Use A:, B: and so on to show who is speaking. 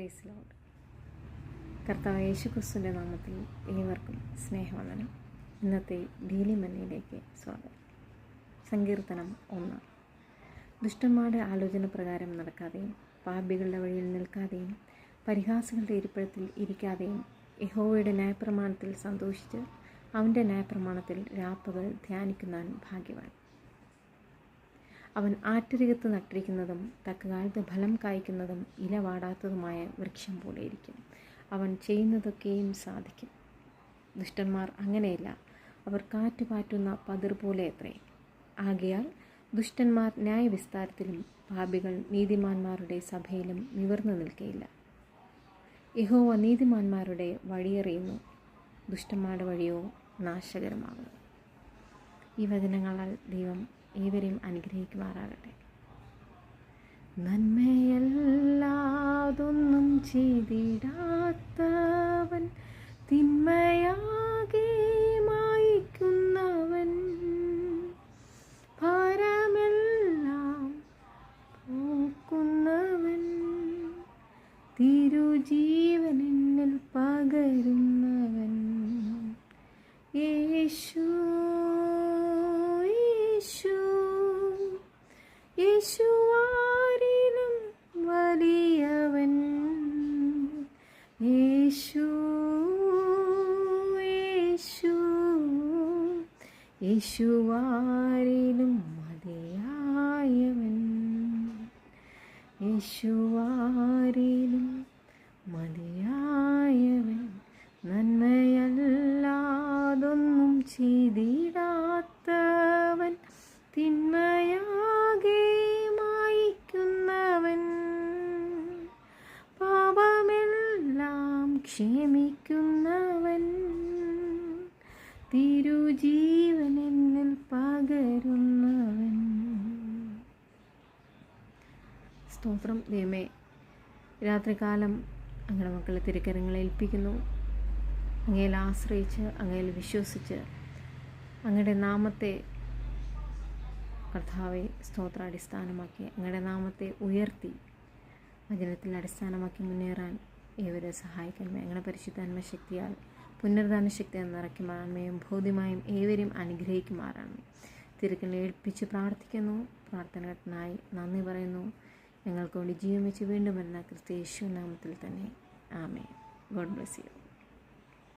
A: Praise Lord. കർത്താവ് യേശുക്രിസ്തുവിൻ്റെ നാമത്തിൽ ഏവർക്കും സ്നേഹവന്ദനം. ഇന്നത്തെ ഡെയിലി മന്നയിലേക്ക് സ്വാഗതം. സങ്കീർത്തനം 1. ദുഷ്ടന്മാരുടെ ആലോചന പ്രകാരം നടക്കാതെയും പാപികളുടെ വഴിയിൽ നിൽക്കാതെയും പരിഹാസികളുടെ ഇരിപ്പിടത്തിൽ ഇരിക്കാതെയും യഹോവയുടെ ന്യായപ്രമാണത്തിൽ സന്തോഷിച്ച് അവൻ്റെ ന്യായപ്രമാണത്തിൽ രാപ്പകൽ ധ്യാനിക്കുന്നവൻ ഭാഗ്യവാൻ. അവൻ ആറ്റരികത്ത് നട്ടിരിക്കുന്നതും തക്കകാലത്ത് ഫലം കായ്ക്കുന്നതും ഇല വാടാത്തതുമായ വൃക്ഷം പോലെയിരിക്കും. അവൻ ചെയ്യുന്നതൊക്കെയും സാധിക്കും. ദുഷ്ടന്മാർ അങ്ങനെയല്ല, അവർ കാറ്റ് പാറ്റുന്ന പതിർ പോലെ അത്രേ. ആകയാൽ ദുഷ്ടന്മാർ ന്യായവിസ്താരത്തിലും പാപികൾ നീതിമാന്മാരുടെ സഭയിലും നിവർന്നു നിൽക്കയില്ല. യഹോവ നീതിമാന്മാരുടെ വഴിയറിയുന്നു, ദുഷ്ടന്മാരുടെ വഴിയോ നാശകരമാകുന്നു. ഈ വചനങ്ങളാൽ ദൈവം ഏവരെയും അനുഗ്രഹിക്കുമാറാകട്ടെ. നന്മയല്ലാതൊന്നും ചെയ്തിടാത്തവൻ, തിന്മയാകെ മായിക്കുന്നവൻ, ഭാരമെല്ലാം പോക്കുന്നവൻ, തിരുജീവൻ എന്നിൽ പകരുന്നവൻ, യേശു യേശുവാരിലും വലിയവൻ, യേശു യേശു യേശുവാരിലും മതിയായവൻ, യേശുവാരിലും മതിയായവൻ. നന്മയല്ലാതൊന്നും ചെയ്തിടാത്തവൻ, തിന്മയാകെ മായിക്കുന്നവൻ, പാപമെല്ലാം ക്ഷമിക്കുന്നവൻ, തിരുജീവൻ എന്നിൽ പകരുന്നവൻ. സ്തോത്രം. ദൈവമേ, രാത്രികാലം അങ്ങയുടെ മക്കളെ തിരുക്കരങ്ങളെ ഏൽപ്പിക്കുന്നു. അങ്ങയിൽ ആശ്രയിച്ച്, അങ്ങയിൽ വിശ്വസിച്ച്, അങ്ങയുടെ നാമത്തെ കർത്താവെ സ്തോത്ര അടിസ്ഥാനമാക്കി, അങ്ങയുടെ നാമത്തെ ഉയർത്തി വചനത്തിൽ അടിസ്ഥാനമാക്കി മുന്നേറാൻ ഏവരെ സഹായിക്കണമേ. അങ്ങനെ പരിശുദ്ധാത്മ ശക്തിയാൽ പുനരുദ്ധാന ശക്തിയാൽ നിറയ്ക്കുമാറാണമേയും ബോധ്യമായും ഏവരെയും അനുഗ്രഹിക്കുമാറാണമേ. തിരുക്കനെ ഏൽപ്പിച്ച് പ്രാർത്ഥിക്കുന്നു. പ്രാർത്ഥനകൾക്കായി നന്ദി പറയുന്നു. ഞങ്ങൾക്ക് വേണ്ടി ജീവൻ വെച്ച് വീണ്ടും വരുന്ന ക്രിസ്തു യേശു നാമത്തിൽ തന്നെ. ആമേൻ. God bless U.